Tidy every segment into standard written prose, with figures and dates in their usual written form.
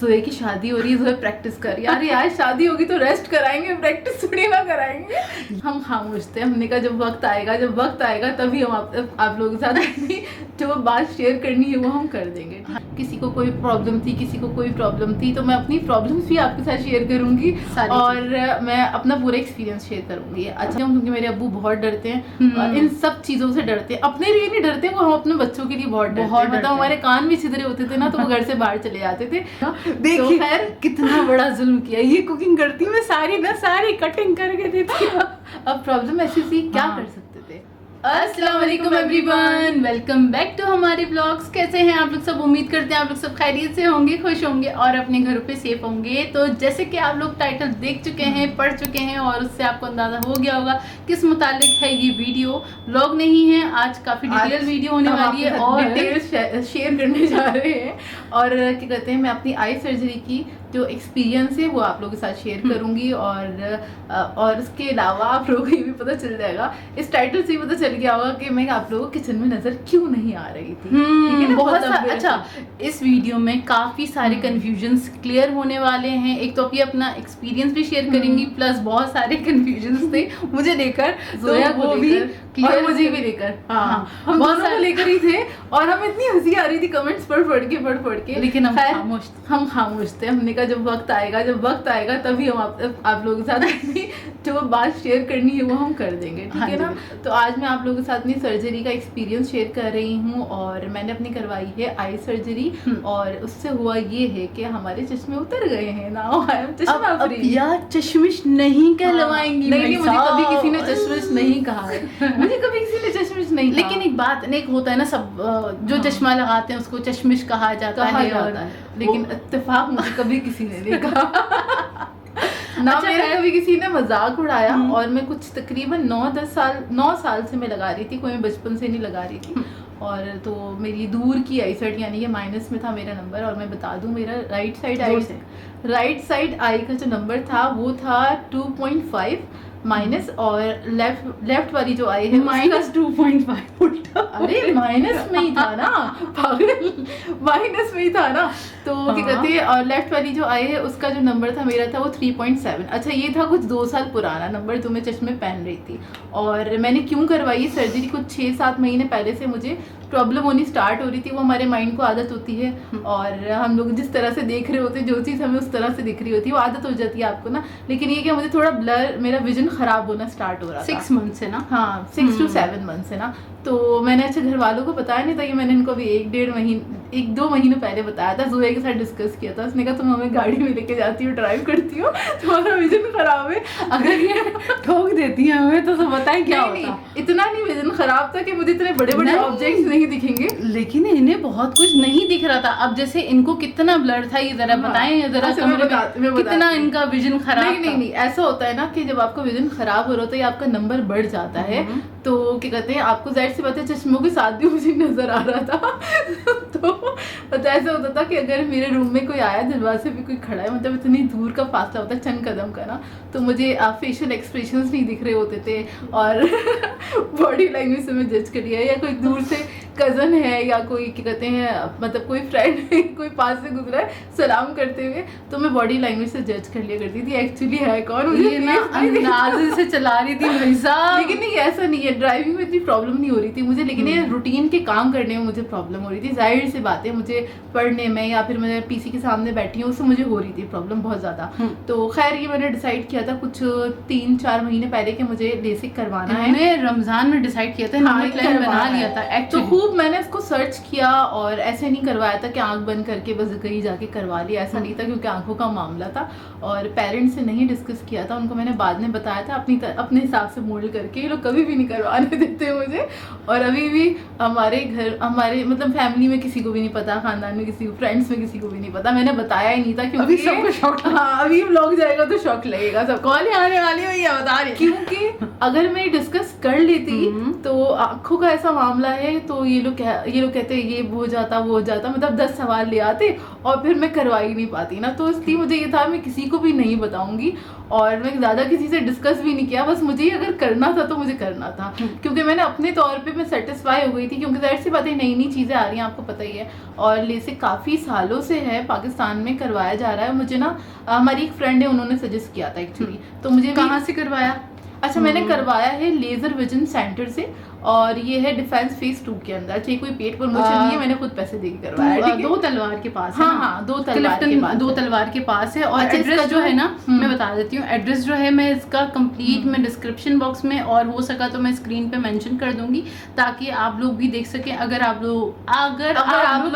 जोए की शादी हो रही है, जोए प्रैक्टिस कर। यार यार शादी होगी तो रेस्ट कराएंगे, प्रैक्टिस थोड़ी ना कराएंगे। हम खामोश थे, हमने कहा जब वक्त आएगा तभी हम आप लोगों के साथ अपनी जो बात शेयर करनी है वो हम कर देंगे। किसी को कोई प्रॉब्लम थी, किसी को कोई प्रॉब्लम थी, तो मैं अपनी प्रॉब्लम्स भी आपके साथ शेयर करूंगी और मैं अपना पूरा एक्सपीरियंस शेयर करूंगी। अच्छा, क्योंकि मेरे अब्बू बहुत डरते हैं, इन सब चीज़ों से डरते हैं। अपने लिए नहीं डरते, वो हम अपने बच्चों के लिए बहुत डरते हैं। मतलब हमारे कान भी छिद्रे होते थे ना तो वो घर से बाहर चले जाते थे। देखिए खैर कितना बड़ा जुल्म किया। ये कुकिंग करती मैं सारी कटिंग करके देती। अब प्रॉब्लम ऐसी थी, क्या कर सकते थे। अस्सलाम वालेकुम एवरीवन, वेलकम बैक टू हमारे ब्लॉग्स। कैसे हैं आप लोग सब? उम्मीद करते हैं आप लोग सब खैरियत से होंगे, खुश होंगे और अपने घरों पे सेफ होंगे। तो जैसे कि आप लोग टाइटल देख चुके हैं, पढ़ चुके हैं और उससे आपको अंदाजा हो गया होगा किस मुतालिक है ये वीडियो। व्लॉग नहीं है आज, काफी डिटेल वीडियो होने वाली है और डिटेल शेयर करने जा रहे हैं। और क्या कहते हैं, मैं अपनी आई सर्जरी की जो एक्सपीरियंस है वो आप लोगों के साथ शेयर करूंगी और उसके अलावा आप लोगों को ये भी पता चल जाएगा, इस टाइटल से ही पता चल गया होगा कि मैं आप लोगों को किचन में नजर क्यों नहीं आ रही थी। ठीक है ना? बहुत अच्छा, इस वीडियो में काफी सारे कंफ्यूजन्स क्लियर होने वाले हैं। एक तो ये अपना एक्सपीरियंस भी शेयर करेंगी, प्लस बहुत सारे कंफ्यूजन्स थे मुझे लेकर, जोया को भी और मुझे भी लेकर। हाँ, हम दोनों को लेकर ही थे और हमें इतनी हंसी आ रही थी कमेंट्स पढ़ के, लेकिन हम खामोश थे। हमने कहा जब वक्त आएगा तभी हम आप लोगों के साथ अपनी जो बात शेयर करनी है वो हम कर देंगे। ठीक है ना? तो आज मैं आप लोगों के साथ अपनी सर्जरी का एक्सपीरियंस शेयर कर रही हूँ और मैंने अपनी करवाई है आई सर्जरी और उससे हुआ ये है कि हमारे चश्मे उतर गए हैं। नाउ आई एम चश्मा फ्री। यार चश्मिश नहीं कहलवाएंगी। नहीं, मुझे कभी किसी ने चश्मिश नहीं कहा है। मुझे कभी किसी ने चश्मिश नहीं। लेकिन एक बात एक होता है ना, सब जो चश्मा लगाते हैं उसको चश्मिश कहा जाता है, लेकिन इत्तेफाक मुझे कभी किसी ने नहीं कहा ना। मेरा कभी किसी ने मजाक उड़ाया और मैं कुछ तकरीबन 9 साल से मैं लगा रही थी, कोई मैं बचपन से नहीं लगा रही थी। और तो मेरी दूर की आईसाइट यानी कि माइनस में था मेरा नंबर, और मैं बता दूं मेरा राइट साइड आई का जो नंबर था वो था 2.5 माइनस, और लेफ्ट वाली जो आई है -2.5 उल्टा। अरे माइनस में ही था ना पागल, माइनस में ही था ना। तो क्या कहते हैं, और लेफ्ट वाली जो आई है उसका जो नंबर था मेरा था वो 3.7। अच्छा, ये था कुछ 2 साल पुराना नंबर जो मैं चश्मे पहन रही थी। और मैंने क्यों करवाई सर्जरी, कुछ 6-7 महीने पहले से मुझे प्रॉब्लम होनी स्टार्ट हो रही थी। वो हमारे माइंड को आदत होती है और हम लोग जिस तरह से देख रहे होते हैं, जो चीज़ हमें उस तरह से दिख रही होती है वो आदत हो जाती है आपको ना। लेकिन ये क्या, मुझे थोड़ा ब्लर, मेरा विजन खराब होना स्टार्ट हो रहा था 6 मंथ से ना। हाँ, 6 to 7 मंथ से ना। तो मैंने अच्छा घर वालों को बताया नहीं था कि मैंने इनको अभी 1-2 महीने पहले बताया था। जोया के साथ डिस्कस किया था। उसने कहा तुम हमें गाड़ी में लेके जाती हो, ड्राइव करती हो, तुम्हारा विजन खराब है, अगर ये ठोक देती है हमें तो बताएं क्या होता। नहीं, इतना नहीं विजन खराब था कि मुझे इतने बड़े ऑब्जेक्ट्स नहीं दिखेंगे, लेकिन इन्हें बहुत कुछ नहीं दिख रहा था। अब जैसे इनको कितना ब्लर था ये जरा बताएं, जरा कितना इनका विजन खराब। नहीं, ऐसा होता है ना कि जब आपका विजन खराब हो रहा होता है, आपका नंबर बढ़ जाता है, तो क्या कहते हैं, आपको जाहिर सी बात है चश्मों के साथ भी मुझे नजर आ रहा था। तो ऐसा होता था कि अगर मेरे रूम में कोई आया, दरवाजे पे कोई खड़ा है, मतलब इतनी दूर का फासला होता है, चंद कदम का ना, तो मुझे फेशियल एक्सप्रेशंस नहीं दिख रहे होते थे और बॉडी लैंग्वेज से मैं जज कर लिया, या कोई दूर से कज़न है या कोई क्या कहते हैं, मतलब कोई फ्रेंड है, कोई पास से गुजरा है सलाम करते हुए, तो मैं बॉडी लैंग्वेज से जज कर लिया करती थी एक्चुअली है कौन। मुझे ना अंदाजे से चला रही थी भाई साहब। लेकिन नहीं, ऐसा नहीं है, ड्राइविंग में इतनी प्रॉब्लम नहीं हो रही थी मुझे, लेकिन ये रूटीन के काम करने में मुझे प्रॉब्लम हो रही थी। जाहिर सी बात है, मुझे पढ़ने में या फिर मैं पीसी के सामने बैठी हूँ उससे मुझे हो रही थी प्रॉब्लम बहुत ज़्यादा। तो खैर ये मैंने डिसाइड किया था कुछ 3-4 महीने पहले कि मुझे लेसिक करवाना है। मैंने रमज़ान में डिसाइड किया था, प्लान बना लिया था एक्चुअली। तो खूब मैंने इसको सर्च किया और ऐसे नहीं करवाया था कि आंख बंद करके बस कहीं जाके करवा लिया, ऐसा नहीं था, क्योंकि आंखों का मामला था और पेरेंट्स से नहीं डिस्कस किया था। उनको मैंने बाद में बताया था अपने हिसाब से मोल्ड करके। ये लोग कभी भी नहीं करवाने देते मुझे, और अभी भी हमारे मतलब फैमिली में किसी को भी नहीं पता, खानदान में किसी को, फ्रेंड्स में किसी को भी नहीं पता। मैंने बताया ही नहीं था क्योंकि सबको शौक। हाँ, अभी व्लॉग जाएगा तो शौक लगेगा सब, कौन आने वाली हो ये बता रही। क्योंकि अगर मैं डिस्कस कर लेती तो आंखों का ऐसा मामला है, तो ये लोग कहते ये वो हो जाता, मतलब 10 सवाल ले आते और फिर मैं करवा ही नहीं पाती ना, तो इसलिए मुझे ये था मैं किसी को भी नहीं बताऊंगी और मैं ज़्यादा किसी से डिस्कस भी नहीं किया, बस मुझे ही अगर करना था तो मुझे करना था, क्योंकि मैंने अपने तौर पे मैं सेटिस्फाई हो गई थी, क्योंकि ज़ाहिर सी बात है नई नई चीज़ें आ रही हैं, आपको पता ही है। और लेसिक काफ़ी सालों से है पाकिस्तान में करवाया जा रहा है। मुझे ना हमारी एक फ्रेंड है, उन्होंने सजेस्ट किया था एक्चुअली, तो मुझे कहाँ से करवाया? अच्छा, मैंने करवाया है लेजर विजन सेंटर से, और ये है डिफेंस फेज 2 के अंदर। चाहिए कोई पेड प्रमोशन नहीं है, मैंने खुद पैसे दे के करवाया है। दो तलवार के पास है। हाँ, दो तलवार के पास है। और एड्रेस जो है ना, मैं बता देती हूँ एड्रेस जो है, मैं इसका कंप्लीट मैं डिस्क्रिप्शन बॉक्स में और हो सका तो मैं स्क्रीन पे मेंशन कर दूंगी, ताकि आप लोग भी देख सकें। अगर आप लोग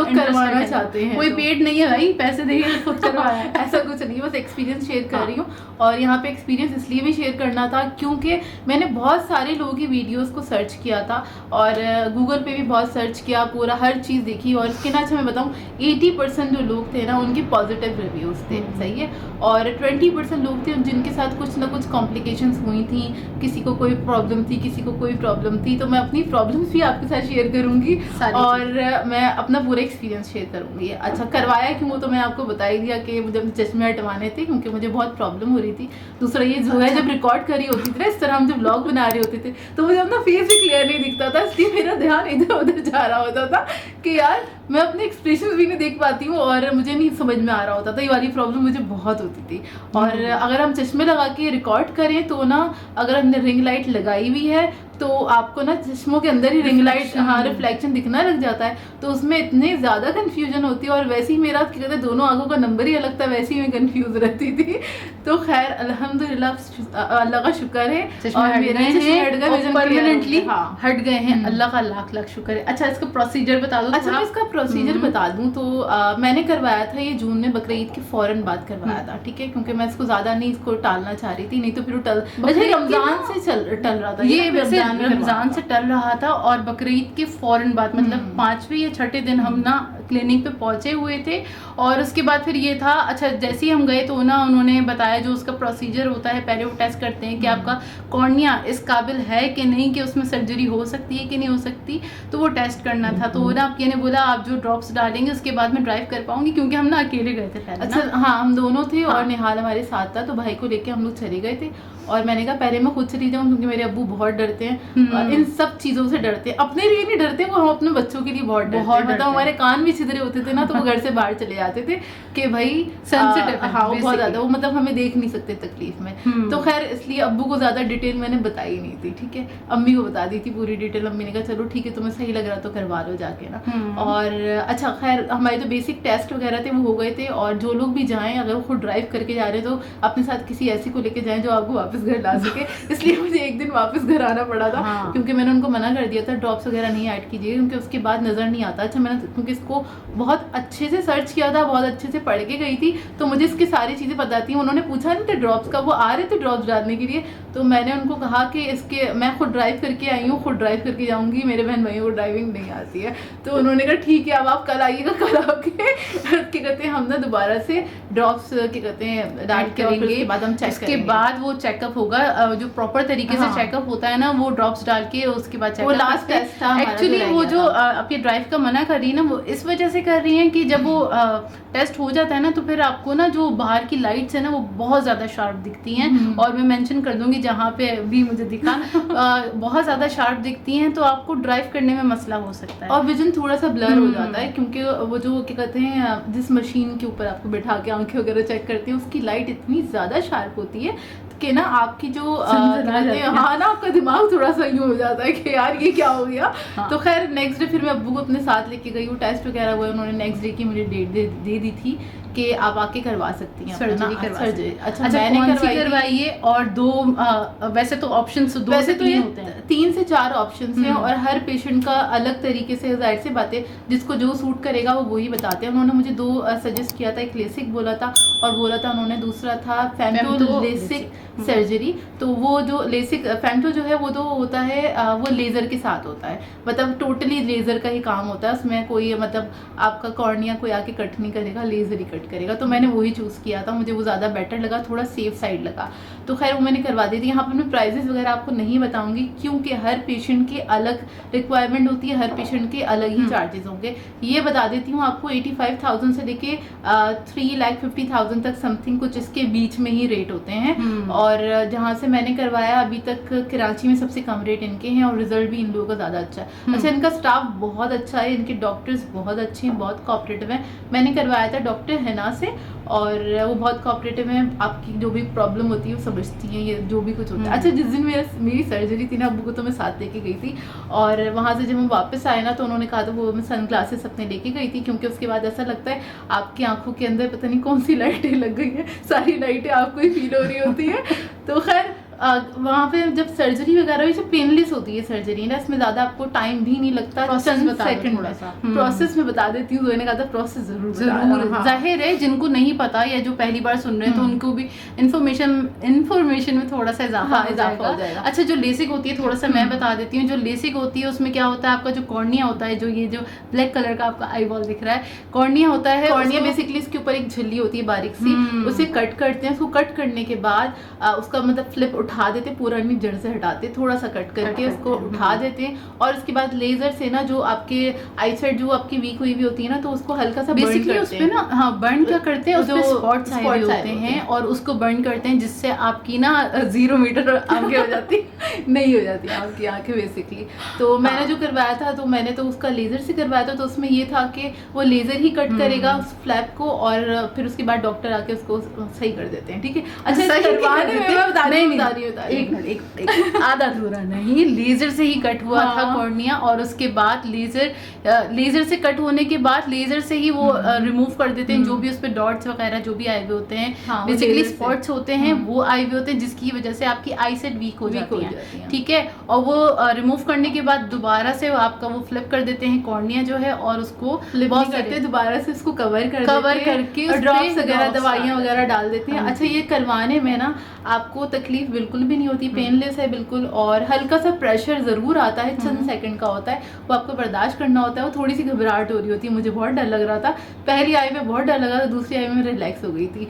करवाना चाहते हैं, कोई पेड नहीं है भाई, पैसे देके खुद करवाया है। ऐसा कुछ नहीं, बस एक्सपीरियंस शेयर कर रही हूँ। और यहाँ पे एक्सपीरियंस इसलिए भी शेयर करना था क्योंकि मैंने बहुत सारे लोगों की वीडियोस को सर्च किया था और गूगल पे भी बहुत सर्च किया, पूरा हर चीज़ देखी। और इसके ना अच्छा मैं बताऊँ, 80% जो लोग थे ना उनके पॉजिटिव रिव्यूज़ थे, सही है। और 20% लोग थे जिनके साथ कुछ ना कुछ कॉम्प्लिकेशंस हुई थी, किसी को कोई प्रॉब्लम थी, किसी को कोई प्रॉब्लम थी। तो मैं अपनी प्रॉब्लम्स भी आपके साथ शेयर करूँगी और मैं अपना पूरा एक्सपीरियंस शेयर करूँगी। अच्छा, करवाया क्यों, तो मैं आपको बता ही दिया कि मुझे चश्मे हटवाने थे क्योंकि मुझे बहुत प्रॉब्लम हो रही थी। दूसरा ये जो है, जब रिकॉर्ड करी होती थी ना इस तरह, हम जब व्लॉग बना रहे होते थे तो मुझे अपना फेस भी क्लियर नहीं दिखता था, इसलिए मेरा ध्यान इधर उधर जा रहा होता था कि यार मैं अपने एक्सप्रेशन भी नहीं देख पाती हूँ और मुझे नहीं समझ में आ रहा होता था। ये वाली प्रॉब्लम मुझे बहुत होती थी। और अगर हम चश्मे लगा के रिकॉर्ड करें तो ना, अगर हमने रिंग लाइट लगाई हुई है तो आपको ना चश्मों के अंदर ही रिंग लाइट, हाँ, रिफ्लेक्शन दिखना लग जाता है, तो उसमें इतने ज़्यादा कन्फ्यूजन होती है। और वैसे ही मेरा क्या कहते हैं, दोनों आंखों का नंबर ही अलग था, वैसे ही मैं कन्फ्यूज रहती थी। तो खैर अल्हम्दुलिल्लाह, अल्लाह का शुक्र है, और मेरे परमानेंटली हट गए हैं, अल्लाह का लाख लाख शुक्र है। अच्छा, इसका प्रोसीजर बता दो। अच्छा, मैं इसका प्रोसीजर बता दूं तो मैंने करवाया था ये जून में, बकरीद ईद के फौरन बाद करवाया था, ठीक है, क्योंकि मैं इसको ज़्यादा नहीं इसको टालना चाह रही थी, नहीं तो फिर रमज़ान से टल रहा था, ये रमजान से टल रहा था। और बकरीद के फौरन बाद, मतलब 5वें या 6ठे दिन हम ना क्लिनिक पे पहुंचे हुए थे। और उसके बाद फिर ये था, अच्छा जैसे ही हम गए तो ना उन्होंने बताया जो उसका प्रोसीजर होता है, पहले वो टेस्ट करते हैं कि आपका कॉर्निया इस काबिल है कि नहीं, कि उसमें सर्जरी हो सकती है कि नहीं हो सकती, तो वो टेस्ट करना था। तो ना आपके ने बोला आप जो ड्रॉप्स डालेंगे उसके बाद मैं ड्राइव कर पाऊंगी, क्योंकि हम ना अकेले गए थे पहले। अच्छा, हाँ, हम दोनों थे और निहाल हमारे साथ था, तो भाई को लेके हम लोग चले गए थे। और मैंने कहा पहले मैं खुद चली जाऊँ, क्योंकि मेरे अब्बू बहुत डरते हैं, इन सब चीज़ों से डरते हैं, अपने लिए नहीं डरते वो, हम अपने बच्चों के लिए बहुत डरते हैं। मतलब हमारे कान भी छिद्रे होते थे ना, तो वो घर से बाहर चले जाते थे कि भाई सेंसिटिव है, हाँ, वो बहुत ज़्यादा, वो मतलब हमें देख नहीं सकते तकलीफ में। तो खैर इसलिए अब्बू को ज़्यादा डिटेल मैंने बताई नहीं थी, ठीक है, अम्मी को बता दी थी पूरी डिटेल। अम्मी ने कहा चलो ठीक है, तुम्हें सही लग रहा तो करवा लो जाके ना। और अच्छा, खैर हमारे जो बेसिक टेस्ट वगैरह थे वो हो गए थे। और जो लोग भी जाएँ, अगर वो खुद ड्राइव करके जा रहे हैं तो अपने साथ किसी ऐसी को लेके जाएँ जो आपको वापस घर ला सके। इसलिए मुझे एक दिन वापस घर आना पड़ा था, क्योंकि मैंने उनको मना कर दिया था ड्रॉप्स वगैरह नहीं ऐड कीजिए, क्योंकि उसके बाद नज़र नहीं आता। अच्छा, मैंने क्योंकि इसको बहुत अच्छे से सर्च किया था, बहुत अच्छे से पढ़ के गई थी, तो मुझे इसकी सारी चीज़ें पता थी। उन्होंने पूछा नहीं था ड्रॉप्स का, वो आ रहे थे ड्रॉप्स डालने के लिए, तो मैंने उनको कहा कि इसके मैं खुद ड्राइव करके आई हूँ, खुद ड्राइव करके जाऊँगी, मेरे बहन भाइयों को ड्राइविंग नहीं आती है। तो उन्होंने कहा ठीक है, अब आप कल आइएगा, कल आके क्या कहते हैं हम ना दोबारा से ड्रॉप्स क्या कहते हैं डाल करेंगे, उसके बाद हम चेक करेंगे। उसके बाद वो चेकअप होगा, जो प्रॉपर तरीके से चेकअप होता है ना, वो ड्रॉप्स डाल के उसके बाद वो लास्ट टेस्ट था एक्चुअली। वो जो आप ये ड्राइव का मना कर रही है ना, वो इस वजह से कर रही हैं कि जब वो टेस्ट हो जाता है ना, तो फिर आपको ना जो बाहर की लाइट्स है ना वो बहुत ज़्यादा शार्प दिखती हैं। और मैं मेंशन कर दूंगी जहाँ पे भी मुझे दिखा, बहुत ज़्यादा शार्प दिखती हैं, तो आपको ड्राइव करने में मसला हो सकता है और विजन थोड़ा सा ब्लर हो जाता है, क्योंकि वो जो क्या कहते हैं जिस मशीन के ऊपर आपको बैठा के आंखें वगैरह चेक करते हैं, उसकी लाइट इतनी ज़्यादा शार्प होती है कि ना आपकी जो हाँ ना, आपका दिमाग थोड़ा सा यूँ हो जाता है कि यार ये क्या हो गया। तो खैर नेक्स्ट डे फिर मैं अब्बू को अपने साथ लेके गई, वो टेस्ट वगैरह हुआ, उन्होंने नेक्स्ट डे की मुझे डेट दे दी थी कि आप आके करवा सकती हैं सर्जरी। अच्छा, मैंने करवाई है। और दो वैसे तो ऑप्शंस दो से तीन होते हैं, 3 से 4 ऑप्शंस हैं, और हर पेशेंट का अलग तरीके से, जाहिर सी बात है जिसको जो सूट करेगा वो वही बताते हैं। उन्होंने मुझे 2 सजेस्ट किया था, एक लेसिक बोला था और बोला था उन्होंने दूसरा था फेमटो लेसिक सर्जरी। तो वो जो लेसिक फेमटो जो है वो तो होता है वो लेज़र के साथ होता है, मतलब टोटली लेज़र का ही काम होता है, उसमें कोई मतलब आपका कॉर्निया कोई आके कट नहीं करेगा, लेज़र ही कट अवॉइड करेगा, तो मैंने वही चूज़ किया था, मुझे वो ज़्यादा बेटर लगा, थोड़ा सेफ साइड लगा, तो खैर वो मैंने करवा दी थी। यहाँ पर मैं प्राइजेस वगैरह आपको नहीं बताऊंगी क्योंकि हर पेशेंट की अलग रिक्वायरमेंट होती है, हर पेशेंट के अलग ही चार्जेस होंगे। ये बता देती हूँ आपको 85,000 से लेके 3,50,000 तक समथिंग कुछ इसके बीच में ही रेट होते हैं। और जहाँ से मैंने करवाया अभी तक कराची में सबसे कम रेट इनके हैं और रिजल्ट भी इन लोगों का ज़्यादा अच्छा है। अच्छा, इनका स्टाफ बहुत अच्छा है, इनके डॉक्टर्स बहुत अच्छे हैं, बहुत कोऑपरेटिव हैं। मैंने करवाया था डॉक्टर हिना से और वो बहुत कोऑपरेटिव हैं, आपकी जो भी प्रॉब्लम होती है वो समझती हैं, ये जो भी कुछ होता है। अच्छा, जिस दिन मेरी सर्जरी थी ना, अब्बू को तो मैं साथ लेके गई थी और वहाँ से जब हम वापस आए ना तो उन्होंने कहा था वो मैं सन ग्लासेस अपने लेके गई थी, क्योंकि उसके बाद ऐसा लगता है आपकी आंखों के अंदर पता नहीं कौन सी लाइटें लग गई हैं, सारी लाइटें आपको ही फील हो रही होती हैं। तो खैर वहाँ पे जब सर्जरी वगैरह हुई, जो पेनलेस होती है सर्जरी ना, इसमें ज़्यादा आपको टाइम भी नहीं लगता, चंद सेकंड में प्रोसेस में बता देती हूँ। तो इन्होंने कहा था प्रोसेस जरूर जाहिर है जिनको नहीं पता या जो पहली बार सुन रहे हैं तो उनको भी इन्फॉर्मेशन में थोड़ा सा इजाफा हो जाएगा। अच्छा, जो लेसिक होती है थोड़ा सा मैं बता देती हूँ। जो लेसिक होती है उसमें क्या होता है, आपका जो कॉर्निया होता है, जो ये जो ब्लैक कलर का आपका आई बॉल दिख रहा है, कॉर्निया होता है। कॉर्निया बेसिकली इसके ऊपर एक झिल्ली होती है बारीक सी, उसे कट करते हैं। उसको कट करने के बाद उसका मतलब फ्लिप उठा देते, पूरा नहीं जड़ से हटाते, थोड़ा सा कट करके उसको उठा देते हैं और उसके बाद लेजर से ना जो आपके आई साइड जो आपकी वीक हुई भी होती है ना, तो उसको हल्का सा बेसिकली उस पे ना बर्न क्या करते हैं, उसमें स्पॉट्स आए हुए होते हैं और उसको बर्न करते हैं, जिससे आपकी ना 0 मीटर आंखें हो जाती नहीं हो जाती आपकी आंखें बेसिकली। तो मैंने जो करवाया था तो मैंने तो उसका लेजर से करवाया था, तो उसमें ये था कि वो लेजर ही कट करेगा उस फ्लैप को और फिर उसके बाद डॉक्टर आके उसको सही कर देते हैं। ठीक है, अच्छा, करवाने में मैं बता रही हूँ एक आधा अधूरा नहीं, लेजर से ही कट हुआ था कॉर्निया और उसके बाद लेजर से कट होने के बाद लेजर से ही वो रिमूव कर देते हैं जो भी उस पे डॉट्स वगैरह जो भी आए हुए होते हैं, बेसिकली स्पॉट्स होते हैं वो आए हुए होते हैं, जिसकी वजह से आपकी आई साइड वीक हो जाती है। ठीक है, और वो रिमूव करने के बाद दोबारा से आपका वो फ्लिप कर देते हैं कॉर्निया जो है और उसको बहुत करते दोबारा से उसको कवर करके ड्रॉप्स वगैरह दवाइयाँ वगैरह डाल देते हैं। अच्छा, ये करवाने में ना आपको तकलीफ बिल्कुल भी नहीं होती, पेनलेस है बिल्कुल, और हल्का सा प्रेशर जरूर आता है, चंद सेकंड का होता है, वो आपको बर्दाश्त करना होता है। वो थोड़ी सी घबराहट हो रही होती है, मुझे बहुत डर लग रहा था, पहली आई में बहुत डर लगा था, दूसरी आई में रिलैक्स हो गई थी।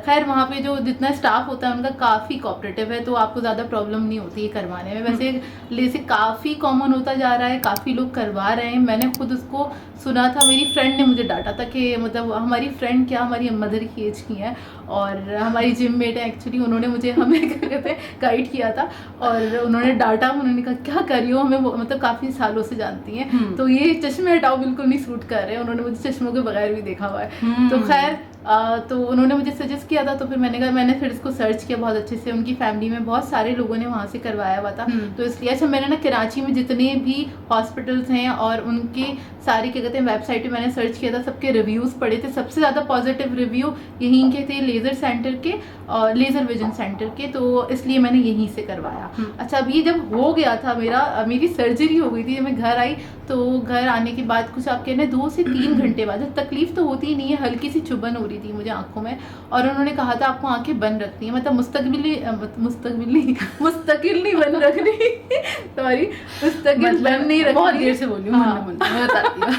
खैर वहाँ पे जो जितना स्टाफ होता है उनका काफ़ी कोऑपरेटिव है, तो आपको ज़्यादा प्रॉब्लम नहीं होती है करवाने में। वैसे लेसिक काफ़ी कॉमन होता जा रहा है, काफ़ी लोग करवा रहे हैं, मैंने खुद उसको सुना था, मेरी फ्रेंड ने मुझे डांटा था कि मतलब हमारी फ्रेंड क्या हमारी मदर की एज की है और हमारी जिम मेट है एक्चुअली, उन्होंने मुझे हमें क्या कहते हैं गाइड किया था और उन्होंने डांटा, उन्होंने कहा क्या कर रही हो, हमें मतलब काफ़ी सालों से जानती हैं, तो ये चश्मे हटाओ बिल्कुल नहीं सूट कर रहे हैं, उन्होंने मुझे चश्मों के बगैर भी देखा हुआ है। तो खैर तो उन्होंने मुझे सजेस्ट किया था, तो फिर मैंने कहा, मैंने फिर इसको सर्च किया बहुत अच्छे से, उनकी फैमिली में बहुत सारे लोगों ने वहाँ से करवाया हुआ था, तो इसलिए अच्छा मैंने ना कराची में जितने भी हॉस्पिटल्स हैं और उनके सारी क्या कहते हैं वेबसाइट पे मैंने सर्च किया था, सबके रिव्यूज़ पढ़े थे, सबसे ज़्यादा पॉजिटिव रिव्यू यहीं के थे, लेज़र सेंटर के और लेज़र विजन सेंटर के, तो इसलिए मैंने यहीं से करवाया। अच्छा, अब ये जब हो गया था मेरी सर्जरी हो गई थी, जब मैं घर आई तो घर आने के बाद कुछ आप कहने 2 से 3 घंटे बाद, तकलीफ तो होती ही नहीं है, हल्की सी चुभन हो रही थी मुझे आंखों में, और उन्होंने कहा था आपको आंखें बंद रखनी है, मतलब मुस्तकिल नहीं बंद रखनी सॉरी, मुस्तकिल बंद नहीं रखनी, बहुत देर से बोली हूँ, मैं बताती हूँ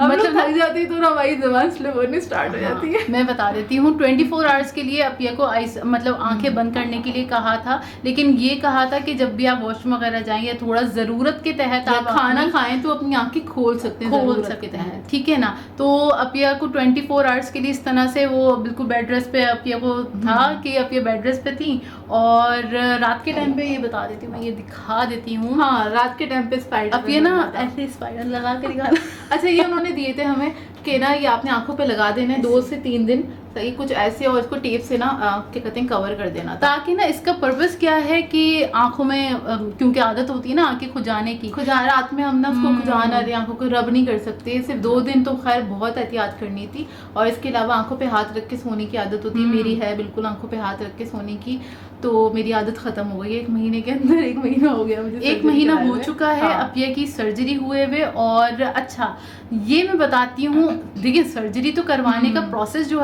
मतलब थक जाती है तो ना हमारी ज़बान स्लिप होनी स्टार्ट हो जाती है। मैं बता देती हूँ, 24 आवर्स के लिए अपिया को मतलब आंखें बंद करने के लिए कहा था, लेकिन ये कहा था कि जब भी आप वॉशरूम वगैरह जाएं या थोड़ा ज़रूरत के तहत आप खाना खाएं तो अपनी आंखें खोल सकते हैं, ठीक है ना। तो अपिया को 24 आवर्स के लिए इस तरह से वो बिल्कुल बेड रेस्ट पे अपिया को था कि अपिया बेड रेस्ट पे थी, और रात के टाइम पे ये बता देती हूँ, मैं ये दिखा देती हूँ, हाँ रात के टाइम पे स्पाइडर अपिया ना ऐसे स्पाइडर लगा के दिखा अच्छा, ये उन्होंने दिए थे हमें कि ना ये आपने आंखों पे लगा देना है 2 से 3 दिन, सही कुछ ऐसे, और इसको टेप से ना क्या कहते हैं कवर कर देना, ताकि ना इसका पर्पस क्या है कि आंखों में क्योंकि आदत होती है ना आंखें खुजाने की, रात में हम ना उसको खुजाना रहे, आंखों को रब नहीं कर सकते, सिर्फ 2 दिन तो खैर बहुत एहतियात करनी थी, और इसके अलावा आंखों पे हाथ रख के सोने की आदत होती है, मेरी है बिल्कुल आंखों पे हाथ रख के सोने की, तो मेरी आदत खत्म हो गई है 1 महीने के अंदर, 1 महीना हो गया मुझे, 1 महीना हो चुका है अपिया की सर्जरी हुए हुए। और अच्छा ये मैं बताती हूँ, देखिए सर्जरी तो करवाने का प्रोसेस जो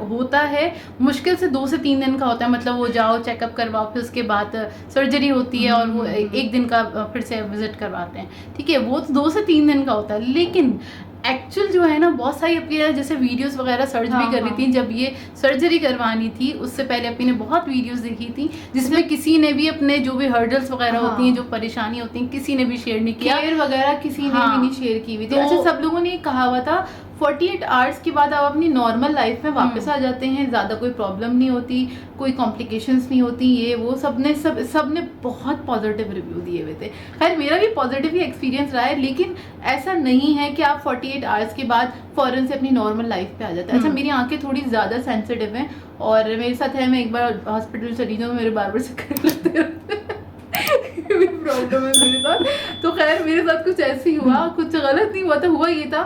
होता है मुश्किल से 2 से 3 दिन का होता है, मतलब वो जाओ चेकअप करवाओ, फिर उसके बाद सर्जरी होती है और वो 1 दिन का फिर से विजिट करवाते हैं, ठीक है, वो तो 2 से 3 दिन का होता है, लेकिन एक्चुअल जो है ना बहुत सारी अपनी जैसे वीडियोस वगैरह सर्च भी कर रही थी जब ये सर्जरी करवानी थी, उससे पहले अपनी ने बहुत वीडियोस देखी थी जिसमें किसी ने भी अपने जो भी हर्डल्स वगैरह होती हैं, जो परेशानी होती हैं, किसी ने भी शेयर नहीं किया, केयर वगैरह किसी ने भी नहीं शेयर की हुई थी। अच्छा, सब लोगों ने कहा हुआ था 48 आवर्स के बाद आप अपनी नॉर्मल लाइफ में वापस आ जाते हैं, ज़्यादा कोई प्रॉब्लम नहीं होती, कोई कॉम्प्लिकेशंस नहीं होती, ये वो सबने बहुत पॉजिटिव रिव्यू दिए हुए थे। खैर मेरा भी पॉजिटिव ही एक्सपीरियंस रहा है, लेकिन ऐसा नहीं है कि आप 48 आवर्स के बाद फ़ौरन से अपनी नॉर्मल लाइफ पे आ जाते हैं। अच्छा, मेरी आंखें थोड़ी ज़्यादा सेंसिटिव हैं और मेरे साथ है, मैं एक बार हॉस्पिटल चली जाऊँ, मेरे बार चक्कर लगते रहते हैं प्रॉब्लम है मेरे साथ। तो खैर मेरे साथ कुछ ऐसे ही हुआ, कुछ गलत नहीं हुआ था। हुआ ये था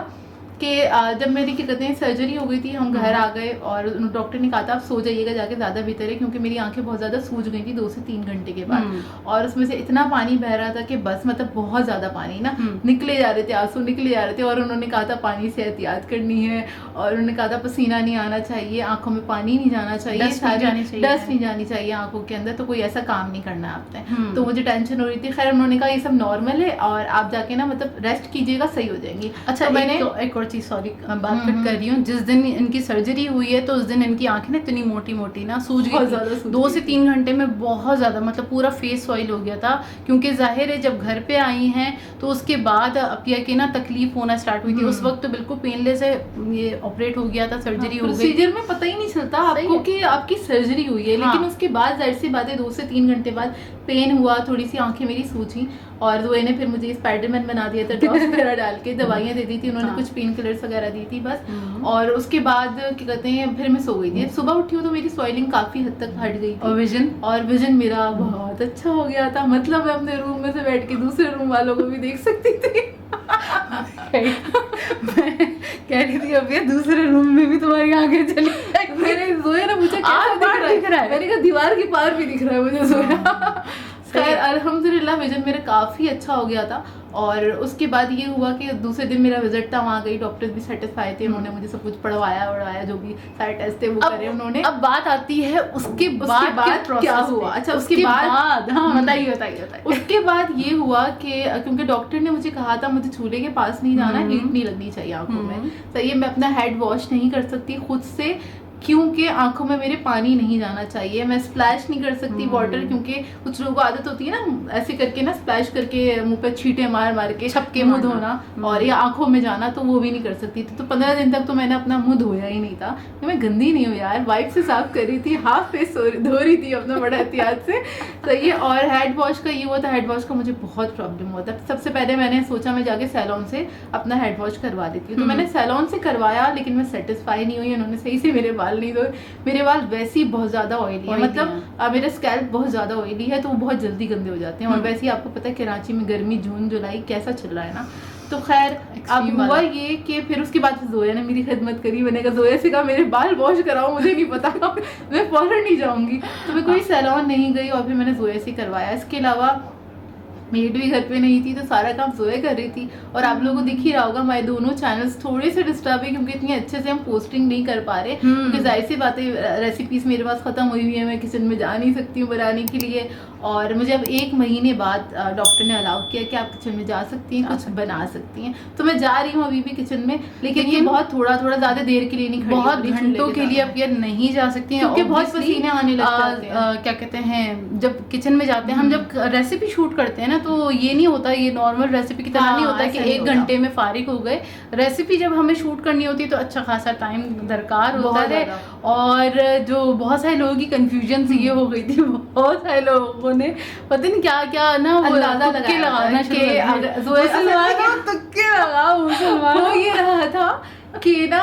कि जब मेरी क्या कहते हैं सर्जरी हो गई थी, हम घर आ गए और डॉक्टर ने कहा था आप सो जाइएगा जाके, ज़्यादा बेहतर है, क्योंकि मेरी आंखें बहुत ज़्यादा सूज गई थी 2 से 3 घंटे के बाद, और उसमें से इतना पानी बह रहा था कि बस मतलब बहुत ज़्यादा पानी ना निकले जा रहे थे, आंसू निकले जा रहे थे। और उन्होंने कहा था पानी से एहतियात करनी है, और उन्होंने कहा था पसीना नहीं आना चाहिए, आंखों में पानी नहीं जाना चाहिए, डस्ट नहीं जानी चाहिए आंखों के अंदर, तो कोई ऐसा काम नहीं करना है आपने। तो मुझे टेंशन हो रही थी। खैर उन्होंने कहा ये सब नॉर्मल है और आप जाके ना मतलब रेस्ट कीजिएगा, सही हो जाएंगी। अच्छा, मैंने एक और चीज़, सॉरी बात कट कर रही हूँ, जिस दिन इनकी सर्जरी हुई है तो उस दिन इनकी आंखें ना इतनी मोटी मोटी ना सूज गई, 2 से 3 घंटे में बहुत ज़्यादा, मतलब पूरा फेस ऑयल हो गया था, क्योंकि जाहिर है जब घर पे आई हैं तो उसके बाद अपिया की ना तकलीफ होना स्टार्ट हुई थी। उस वक्त तो बिल्कुल पेनलेस है, ये ऑपरेट हो गया था, सर्जरी हो गई, प्रोसीजर में पता ही नहीं चलता आपको कि आपकी सर्जरी हुई है, लेकिन उसके बाद जाहिर सी बात है 2 से 3 घंटे बाद पेन हुआ, थोड़ी सी आंखें मेरी सूजी, और वो ने फिर मुझे स्पाइडरमैन बना दिया था, ड्रॉप्स वगैरह डाल के दवाइयाँ दे दी थी उन्होंने, कुछ पेन किलर्स वगैरह दी थी बस। और उसके बाद क्या कहते हैं फिर मैं सो गई थी। सुबह उठी हूँ तो मेरी स्वेलिंग काफ़ी हद तक हट गई थी, और विजन मेरा बहुत अच्छा हो गया था, मतलब मैं अपने रूम में से बैठ के दूसरे रूम वालों को भी देख सकती थी मैं कह रही थी अभी दूसरे रूम में भी तुम्हारी आंखें चली, मैंने जोया ने पूछा क्या दिख रहा है, मैंने कहा दीवार के पार भी दिख रहा है मुझे जोया। खैर अल्हम्दुलिल्लाह विजन मेरा काफ़ी अच्छा हो गया था। और उसके बाद ये हुआ कि दूसरे दिन मेरा विजिट था, वहाँ गई, डॉक्टर्स भी सेटिस्फाई थे, उन्होंने मुझे सब कुछ पढ़वाया जो भी सारे टेस्ट थे वो करे उन्होंने। अब बात आती है उसके बाद क्या हुआ। अच्छा, उसके बाद बताइए। उसके बाद ये हुआ कि क्योंकि डॉक्टर ने मुझे कहा था मुझे चूल्हे के पास नहीं जाना, हीट नहीं लगनी चाहिए आंखों में, सही है, मैं अपना हेड वॉश नहीं कर सकती खुद से, क्योंकि आंखों में मेरे पानी नहीं जाना चाहिए, मैं स्प्लैश नहीं कर सकती वाटर, क्योंकि कुछ लोगों को आदत होती है ना ऐसे करके ना स्प्लैश करके मुंह पे छींटे मार के छपके मुंह धोना और या आंखों में जाना, तो वो भी नहीं कर सकती थी। तो 15 दिन तक तो मैंने अपना मुंह धोया ही नहीं था। तो मैं गंदी नहीं हूँ यार, वाइप से साफ कर रही थी, हाफ फेस धो रही थी अपना बड़ा एहतियात से। तो ये और हेड वॉश का ये हुआ था, हेड वॉश का मुझे बहुत प्रॉब्लम हुआ था। सबसे पहले मैंने सोचा मैं जाके सैलून से अपना हेड वॉश करवा लेती हूँ, तो मैंने सैलून से करवाया, लेकिन मैं सेटिस्फाई नहीं हुई, उन्होंने सही से मेरे बाल नहीं धोए। मेरे बाल वैसे ही बहुत ज़्यादा ऑयली है, मतलब मेरा स्कैल्प बहुत ज़्यादा ऑयली है, तो वो बहुत जल्दी गंदे हो जाते हैं। और वैसे ही आपको पता है कराची में गर्मी जून जुलाई कैसा चल रहा है ना, तो खैर अब हुआ ये कि फिर उसके बाद जोया ने मेरी खिदमत करी। मैंने कहा जोया से कहा मेरे बाल वॉश कराओ, मुझे नहीं पता मैं फौरन नहीं जाऊँगी, तो मैं कोई सैलून नहीं गई और फिर मैंने जोया से करवाया। इसके अलावा मेड भी घर पे नहीं थी, तो सारा काम जोया कर रही थी। और आप लोगों को दिख ही रहा होगा हमारे दोनों चैनल्स थोड़े से डिस्टर्ब है, क्योंकि इतनी अच्छे से हम पोस्टिंग नहीं कर पा रहे, क्योंकि जाहिर सी बात है रेसिपीज मेरे पास ख़त्म हुई हुई है, मैं किचन में जा नहीं सकती हूँ बनाने के लिए। और मुझे अब 1 महीने बाद डॉक्टर ने अलाउ किया कि आप किचन में जा सकती हैं, कुछ बना सकती हैं, तो मैं जा रही हूँ अभी भी किचन में, लेकिन ये बहुत थोड़ा ज़्यादा देर के लिए नहीं, बहुत घंटों के लिए अब ये नहीं जा सकती हैं, क्योंकि बहुत पसीने आने लग जाते हैं। क्या कहते हैं, जब किचन में जाते हैं हम, जब रेसिपी शूट करते हैं ना, तो ये नहीं होता, ये नॉर्मल रेसिपी की तरह नहीं होता कि 1 घंटे में फारिग हो गए। रेसिपी जब हमें शूट करनी होती है तो अच्छा खासा टाइम दरकार होता है। और जो बहुत सारे लोगों की कंफ्यूजन ये हो गई थी, बहुत सारे लोगों ने पता नहीं क्या क्या ना वो तुक्के लगाना हो ये रहा था कि ना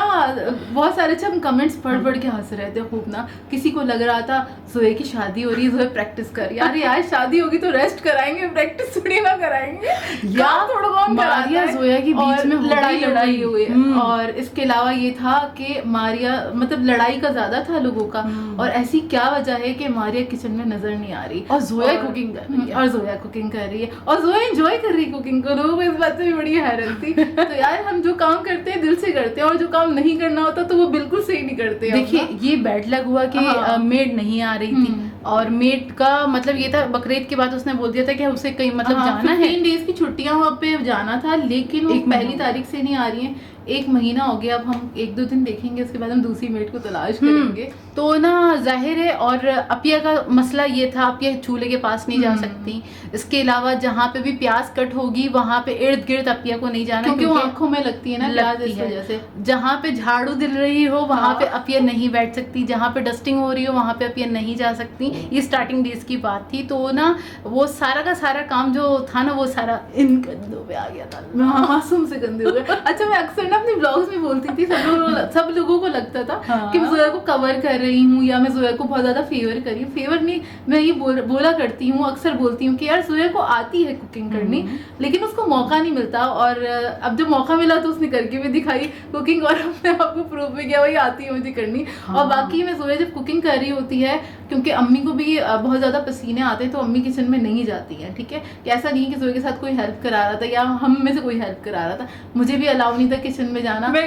बहुत सारे हम कमेंट्स पढ़ के हंस रहे थे खूब ना। किसी को लग रहा था जोया की शादी हो रही है, जोया प्रैक्टिस कर, यार शादी होगी तो रेस्ट कराएंगे, प्रैक्टिस थोड़ी ना कराएंगे यार, थोड़ा कौन कराता है। जोया की बीच में लड़ाई हुई। और इसके अलावा ये था कि मारिया मतलब लड़ाई का ज्यादा था लोगों का, और ऐसी क्या वजह है कि मारिया किचन में नजर नहीं आ रही और जोया कुकिंग कर रही है, और जोया कुकिंग कर रही है, और जोया एंजॉय कर रही है कुकिंग को। लोगों को इस बात से भी बड़ी हैरत थी। तो यार हम जो काम करते हैं दिल से करते हैं, और जो काम नहीं करना होता तो वो बिल्कुल सही नहीं करते। देखिए ये बैड लक हुआ कि मेड नहीं आ रही थी, और मेड का मतलब ये था बकरीद के बाद उसने बोल दिया था कि उसे कहीं मतलब जाना है, 15 डेज की छुट्टियां वहाँ पे जाना था, लेकिन वो 1 तारीख से नहीं आ रही हैं, 1 महीना हो गया, अब हम 1-2 दिन देखेंगे, उसके बाद हम दूसरी मेड को तलाश करेंगे। तो ना जाहिर है, और अपिया का मसला ये था, अपिया चूल्हे के पास नहीं जा सकती। इसके अलावा जहाँ पे भी प्याज कट होगी वहाँ पे इर्द गिर्द अपिया को नहीं जाना, क्योंकि वो आंखों में लगती है ना प्याज, इस है। वजह से। जहाँ पे झाड़ू दिल रही हो वहाँ पे अपिया नहीं बैठ सकती, जहाँ पे डस्टिंग हो रही हो वहाँ पे अपिया नहीं जा सकती। ये स्टार्टिंग डेज की बात थी। तो ना वो सारा का सारा काम जो था ना, वो सारा इन कंधों पे आ गया था। मासूम से गंदे हो गए। अच्छा, मैं अक्सर ना अपने ब्लॉग्स में बोलती थी, सब लोगों को लगता था कि मैं जोया को कवर कर रही हूँ या मैं जोया को बहुत ज्यादा फेवर कर रही हूँ। फेवर नहीं, मैं ये बोला करती हूँ, अक्सर बोलती हूँ कि यार जोया को आती है कुकिंग करनी, लेकिन उसको मौका नहीं मिलता। और अब जब मौका मिला तो उसने करके भी दिखाई कुकिंग, और अपने आपको प्रूव भी किया वही आती है मुझे करनी। और बाकी मैं जोया जब कुकिंग कर रही होती है, क्योंकि अम्मी को भी बहुत ज्यादा पसीने आते हैं, तो अम्मी किचन में नहीं जाती है, ठीक है। कि ऐसा नहीं कि जोया के साथ कोई हेल्प करा रहा था या हम में से कोई हेल्प करा रहा था, मुझे भी अलाउ नहीं था किचन में जाना। मैं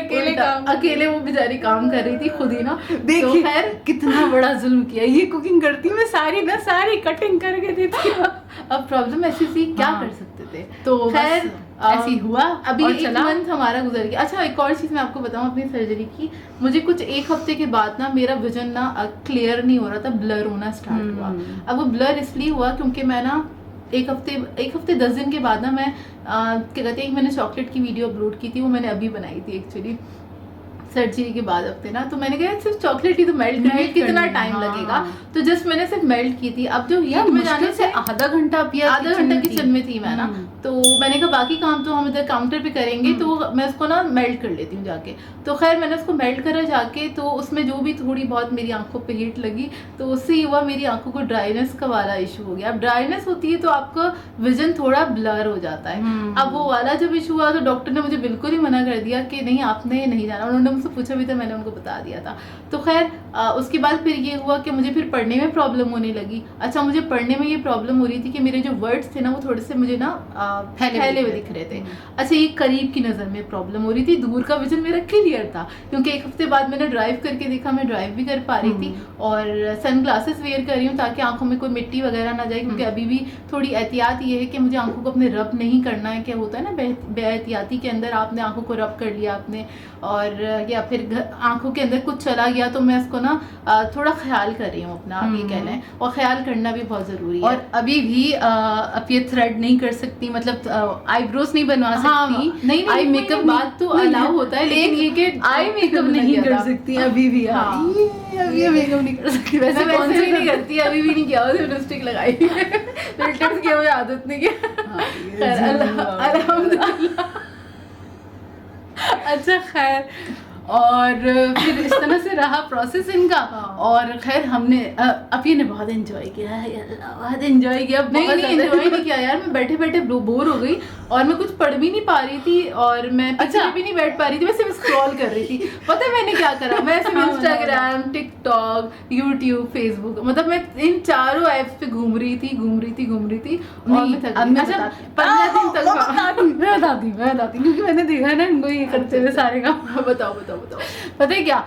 अकेले वो बेचारी काम कर रही थी खुद ही ना। देखिए खैर कितना बड़ा जुल्म किया, ये कुकिंग करती मैं सारी कटिंग करके देती। अब प्रॉब्लम ऐसी थी, क्या कर सकते थे। तो खैर ऐसी हुआ, अभी और 1 मंथ हमारा गुजर गया। अच्छा, एक और चीज़ मैं आपको बताऊं अपनी सर्जरी की, मुझे कुछ 1 हफ्ते के बाद ना मेरा विजन ना क्लियर नहीं हो रहा था, ब्लर होना स्टार्ट हुआ। अब वो ब्लर इसलिए हुआ क्योंकि मैं ना एक हफ्ते 10 दिन के बाद ना मैं क्या कहते हैं, मैंने चॉकलेट की वीडियो अपलोड की थी, वो मैंने अभी बनाई थी एक्चुअली सर्जरी के बाद हफ्ते ना। तो मैंने कहा सिर्फ चॉकलेट ही तो मेल्ट करने में कितना टाइम लगेगा, तो जस्ट मैंने सिर्फ मेल्ट की थी। अब जो हीट में जाने से आधा घंटा किचन में थी मैं ना, तो मैंने कहा बाकी काम तो हम इधर काउंटर पे करेंगे, तो मैं उसको ना मेल्ट कर लेती हूँ जाके। तो खैर मैंने उसको मेल्ट करा जाके, तो उसमें जो भी थोड़ी बहुत मेरी आंखों पे हीट लगी, तो उससे ही हुआ मेरी आंखों को ड्राइनेस का वाला इशू हो गया। अब ड्राइनेस होती है तो आपका विजन थोड़ा ब्लर हो जाता है। अब वो वाला जब इशू हुआ तो डॉक्टर ने मुझे बिल्कुल ही मना कर दिया कि नहीं आपने नहीं जाना। उन्होंने मुझसे पूछा भी था, मैंने उनको बता दिया था। तो खैर उसके बाद फिर ये हुआ कि मुझे फिर पढ़ने में प्रॉब्लम होने लगी। अच्छा, मुझे पढ़ने में ये प्रॉब्लम हो रही थी कि मेरे जो वर्ड्स थे ना वो थोड़े से मुझे ना फैले हुए दिख रहे थे। अच्छा, ये करीब की नज़र में प्रॉब्लम हो रही थी, दूर का विजन मेरा क्लियर था, क्योंकि 1 हफ्ते बाद मैंने ड्राइव करके देखा, मैं ड्राइव भी कर पा रही थी और सन ग्लासेस वेयर कर रही हूँ ताकि आंखों में कोई मिट्टी वगैरह ना जाए, क्योंकि अभी भी थोड़ी एहतियात ये है कि मुझे आंखों को अपने रब नहीं करना है। क्या होता है ना बेहतियाती के अंदर आपने आंखों को रब कर लिया आपने, और या फिर आंखों के अंदर कुछ चला गया, तो मैं उसको ना थोड़ा ख्याल कर रही हूँ अपना, आप ये कहना है, और ख्याल करना भी बहुत ज़रूरी है। और अभी भी अब ये थ्रेड नहीं कर सकती, मतलब आईब्रोज नहीं बनवा सकती। नहीं, आई मेकअप बात तो अलाउ होता है, लेकिन ये कि आई मेकअप नहीं कर सकती अभी भी। अभी ये मेकअप नहीं कर सकती, वैसे भी नहीं करती, अभी भी नहीं किया, लिपस्टिक लगाई, फिल्टर्स की मुझे आदत नहीं किया। अल्हम्दुलिल्लाह। अच्छा खैर, और फिर इस तरह से रहा प्रोसेस इनका। और खैर हमने अभी ने बहुत एंजॉय किया, बहुत एंजॉय किया। नहीं एंजॉय नहीं किया यार, मैं बैठे बैठे बोर हो गई और मैं कुछ पढ़ भी नहीं पा रही थी और मैं पीछे भी नहीं बैठ पा रही थी, मैं सिर्फ स्क्रॉल कर रही थी। पता है मैंने क्या करा, मैं सिर्फ इंस्टाग्राम, टिकटॉक, यूट्यूब, फेसबुक, मतलब मैं इन चारों ऐप्स पे घूम रही थी और मैं थक गई। अच्छा, 15 दिन तक मैं बताती क्योंकि मैंने देखा है ना इनको ये करते हुए सारे काम। बताओ। पता है क्या,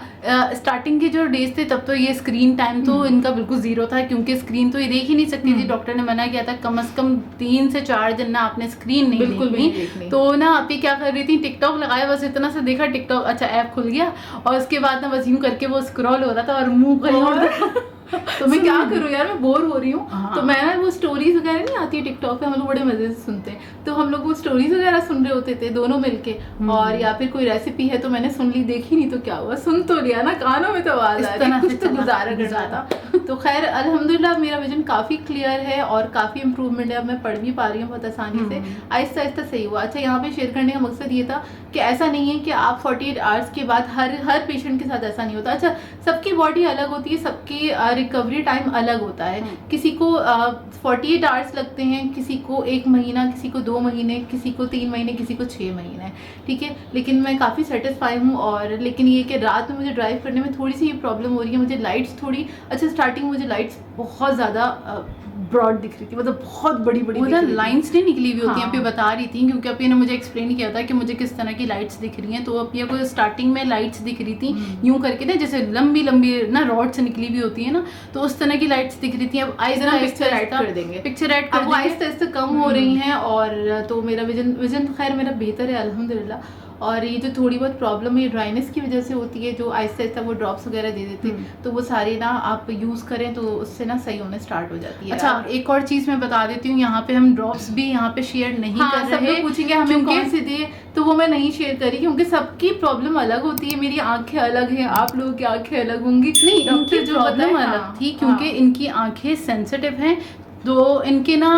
स्टार्टिंग के जो डेज थे तब तो ये स्क्रीन टाइम तो इनका बिल्कुल जीरो था, क्योंकि स्क्रीन तो ये देख ही नहीं सकती थी। डॉक्टर ने मना किया था कम से कम 3 से 4 दिन ना आपने स्क्रीन नहीं देखनी। तो ना आप क्या कर रही थी, टिकटॉक लगाया, बस इतना से देखा टिकटॉक, अच्छा ऐप खुल गया और उसके बाद ना बस यूं करके वो स्क्रॉल हो रहा था और मुंह कहीं और तो मैं क्या करूँ यार, मैं बोर हो रही हूँ। तो मैं ना वो स्टोरीज वगैरह नहीं आती है टिकटॉक पे, हम लोग बड़े मजे से सुनते हैं, तो हम लोग वो स्टोरीज वगैरह सुन रहे होते थे दोनों मिलके, और या फिर कोई रेसिपी है तो मैंने सुन ली, देखी नहीं तो क्या हुआ, सुन तो लिया ना, कानों में तो आवाज आ रही, कुछ तो गुजारा करना था। तो खैर अल्हम्दुलिल्लाह मेरा विजन काफी क्लियर है और काफी इंप्रूवमेंट है, अब मैं पढ़ भी पा रही हूँ बहुत आसानी से, आहिस्ता आहिस्ता सही हुआ। अच्छा, यहाँ पे शेयर करने का मकसद ये था कि ऐसा नहीं है कि आप 48 आवर्स के बाद हर पेशेंट के साथ ऐसा नहीं होता। अच्छा, सबकी बॉडी अलग होती है, सबकी रिकवरी टाइम अलग होता है, किसी को 48 आवर्स लगते हैं, किसी को 1 महीना, किसी को 2 महीने, किसी को 3 महीने, किसी को 6 महीने, ठीक है। लेकिन मैं काफ़ी सेटिस्फाई हूँ। और लेकिन ये कि रात में मुझे ड्राइव करने में थोड़ी सी ये प्रॉब्लम हो रही है, मुझे लाइट्स थोड़ी, अच्छा स्टार्टिंग मुझे लाइट्स बहुत ज़्यादा ब्रॉड दिख रही थी, मतलब बहुत बड़ी लाइंस नहीं निकली हुई होती हैं। अभी बता रही थी क्योंकि अभी ने मुझे एक्सप्लेन किया था कि मुझे किस तरह की लाइट्स दिख रही हैं। तो अभी को स्टार्टिंग में लाइट्स दिख रही थी यूं करके ना, जैसे लंबी ना रॉड से निकली हुई होती है ना, तो उस तरह की लाइट्स दिख रही थी। अब पिक्चर ऐड कर देंगे, आहिस्ता आहिस्ता कम हो रही हैं। और तो मेरा विजन खैर मेरा बेहतर है अल्हम्दुलिल्लाह। और ये जो थोड़ी बहुत प्रॉब्लम है ड्राइनेस की वजह से होती है, जो आहिस्ता आहिस्ता वो ड्रॉप्स वगैरह दे देते हैं, तो वो सारे ना आप यूज़ करें तो उससे ना सही होने स्टार्ट हो जाती है। अच्छा, एक और चीज़ मैं बता देती हूँ, यहाँ पे हम ड्रॉप्स भी यहाँ पे शेयर नहीं कर सब रहे। लोग पूछेंगे हमें कौन से दिए, तो वो मैं नहीं शेयर करी क्योंकि सबकी प्रॉब्लम अलग होती है। मेरी आंखें अलग हैं, आप लोगों की आंखें अलग होंगी। नहीं, इनकी जो प्रॉब्लम बताए, अलग हाँ, थी क्योंकि इनकी आंखें सेंसिटिव हैं, तो इनके ना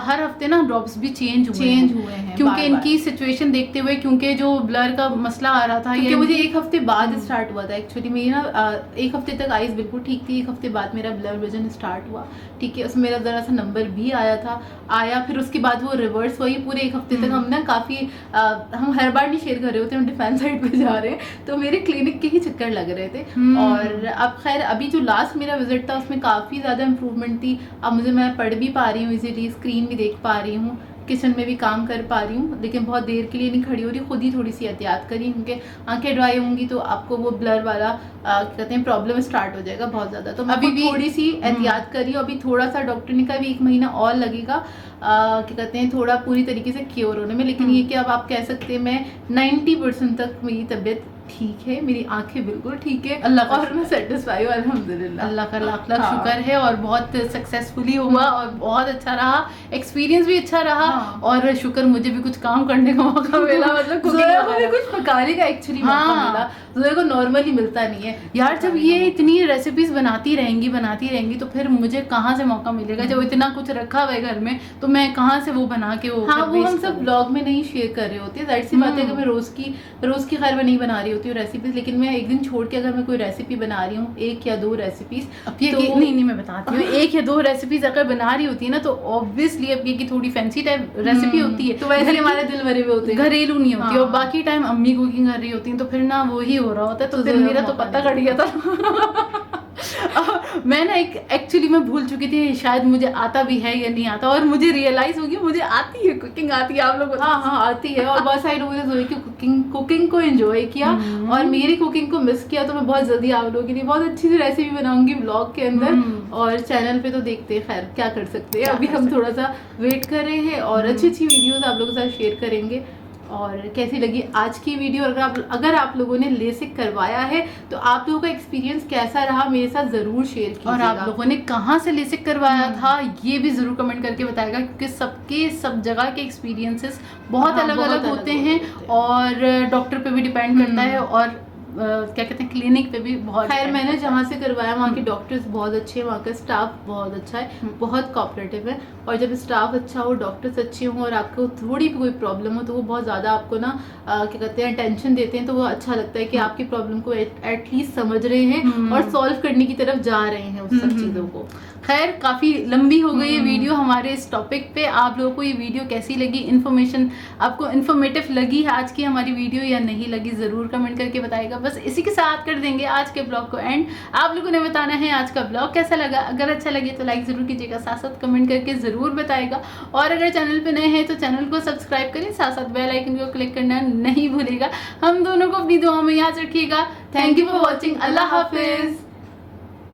हर हफ्ते ना ड्रॉप्स भी चेंज हुए हैं क्योंकि बार-बार। इनकी सिचुएशन देखते हुए, क्योंकि जो ब्लर का मसला आ रहा था, क्योंकि मुझे एक हफ्ते बाद स्टार्ट हुआ था एक्चुअली। मेरी ना एक हफ्ते तक आईज बिल्कुल ठीक थी, एक हफ्ते बाद मेरा ब्लर विजन स्टार्ट हुआ, ठीक है। उसमें मेरा ज़रा सा नंबर भी आया, फिर उसके बाद वो रिवर्स हुई। पूरे एक हफ्ते तक हम ना काफ़ी हम हर बार नहीं शेयर कर रहे होते, हम डिफेंस साइड पे जा रहे हैं, तो मेरे क्लिनिक के ही चक्कर लग रहे थे। और अब खैर अभी जो लास्ट मेरा विजिट था उसमें काफ़ी ज़्यादा इंप्रूवमेंट थी। अब मैं पढ़ भी पा रही हूँ इजीली, स्क्रीन भी देख पा रही हूँ, किचन में भी काम कर पा रही हूँ, लेकिन बहुत देर के लिए नहीं खड़ी हो रही, खुद ही थोड़ी सी एहतियात करी क्योंकि आंखें ड्राई होंगी तो आपको वो ब्लर वाला कहते हैं प्रॉब्लम स्टार्ट हो जाएगा बहुत ज़्यादा। तो मैं अभी भी थोड़ी सी एहतियात करी हूँ। अभी थोड़ा सा डॉक्टर ने कहा भी 1 महीना और लगेगा क्या कहते हैं थोड़ा पूरी तरीके से क्योर होने में, लेकिन ये कि अब आप कह सकते हैं मैं 90% तक मेरी तबीयत ठीक है, मेरी आंखें बिल्कुल ठीक है, अल्लाह का और मैं सेटिस्फाई हूँ अल्हम्दुलिल्लाह। अल्लाह का लाख लाख शुक्र है, और बहुत सक्सेसफुली हुआ और बहुत अच्छा रहा, एक्सपीरियंस भी अच्छा रहा। और शुक्र मुझे भी कुछ काम करने का मौका मिला, मतलब ज़ोया को भी कुछ पकाने का एक्चुअली मौका मिला, ज़ोया को नॉर्मली मिलता नहीं है यार। जब ये इतनी रेसिपीज बनाती रहेंगी तो फिर मुझे कहाँ से मौका मिलेगा? जब इतना कुछ रखा हुआ है घर में तो मैं कहाँ से वो बना के वो वो हम सब ब्लॉग में नहीं शेयर कर रहे होते, जाहिर सी बात है कि मैं रोज की खैर मैं नहीं बना रही होती हूँ रेसिपीज, लेकिन मैं एक दिन छोड़ के अगर मैं कोई रेसिपी बना रही हूँ 1 या 2 रेसिपीज, नहीं मैं बताती हूँ 1 या 2 रेसिपीज अगर बना रही होती है ना तो ऑब्वियसली अब ये की थोड़ी फैंसी टाइप रेसिपी होती है, तो वैसे हमारे दिल भरे हुए होते हैं, घरेलू नहीं होती। और बाकी टाइम अम्मी कुकिंग कर रही होती है तो फिर ना वो ही हो रहा होता है, तो फिर मेरा तो पता कट गया था। मैं ना एक्चुअली मैं भूल चुकी थी शायद मुझे आता भी है या नहीं आता, और मुझे रियलाइज होगी मुझे आती है, कुकिंग आती है। आप लोग हाँ आती है, और बहुत सारे लोगों ने ज़ोया की कुकिंग को एंजॉय किया और मेरी कुकिंग को मिस किया, तो मैं बहुत जल्दी आप लोगों के लिए बहुत अच्छी सी रेसिपी बनाऊंगी ब्लॉग के अंदर, और चैनल पे तो देखते हैं, खैर क्या कर सकते हैं। अभी हम थोड़ा सा वेट कर रहे हैं और अच्छी वीडियोस आप लोगों के साथ शेयर करेंगे। और कैसी लगी आज की वीडियो? अगर आप लोगों ने लेसिक करवाया है तो आप लोगों का एक्सपीरियंस कैसा रहा मेरे साथ ज़रूर शेयर कीजिएगा। और आप लोगों ने कहाँ से लेसिक करवाया था ये भी ज़रूर कमेंट करके बताएगा, क्योंकि सब जगह के एक्सपीरियंसेस बहुत अलग होते हैं और डॉक्टर पे भी डिपेंड करता है, और क्या कहते हैं क्लिनिक पे भी बहुत। खैर मैंने जहाँ से करवाया वहाँ के डॉक्टर्स बहुत अच्छे हैं, वहाँ का स्टाफ बहुत अच्छा है, बहुत कोऑपरेटिव है, और जब स्टाफ अच्छा हो, डॉक्टर्स अच्छे हों और आपको थोड़ी भी कोई प्रॉब्लम हो तो वो बहुत ज़्यादा आपको ना क्या कहते हैं टेंशन देते हैं, तो वो अच्छा लगता है कि आपकी प्रॉब्लम को एटलीस्ट समझ रहे हैं और सॉल्व करने की तरफ जा रहे हैं उस सब चीज़ों को। खैर काफ़ी लंबी हो गई ये वीडियो हमारे इस टॉपिक पे। आप लोगों को ये वीडियो कैसी लगी, आपको इन्फॉर्मेटिव लगी आज की हमारी वीडियो या नहीं लगी, ज़रूर कमेंट करके बताइएगा। बस इसी के साथ कर देंगे आज के ब्लॉग को एंड। आप लोगों ने बताना है आज का ब्लॉग कैसा लगा, अगर अच्छा लगे तो लाइक ज़रूर कीजिएगा, साथ साथ कमेंट करके ज़रूर बताइएगा, और अगर चैनल पे नए हैं तो चैनल को सब्सक्राइब करें, साथ साथ बेल आइकन को क्लिक करना नहीं भूलिएगा। हम दोनों को अपनी दुआओं में याद रखिएगा। Thank you for watching. अल्लाह हाफिज़।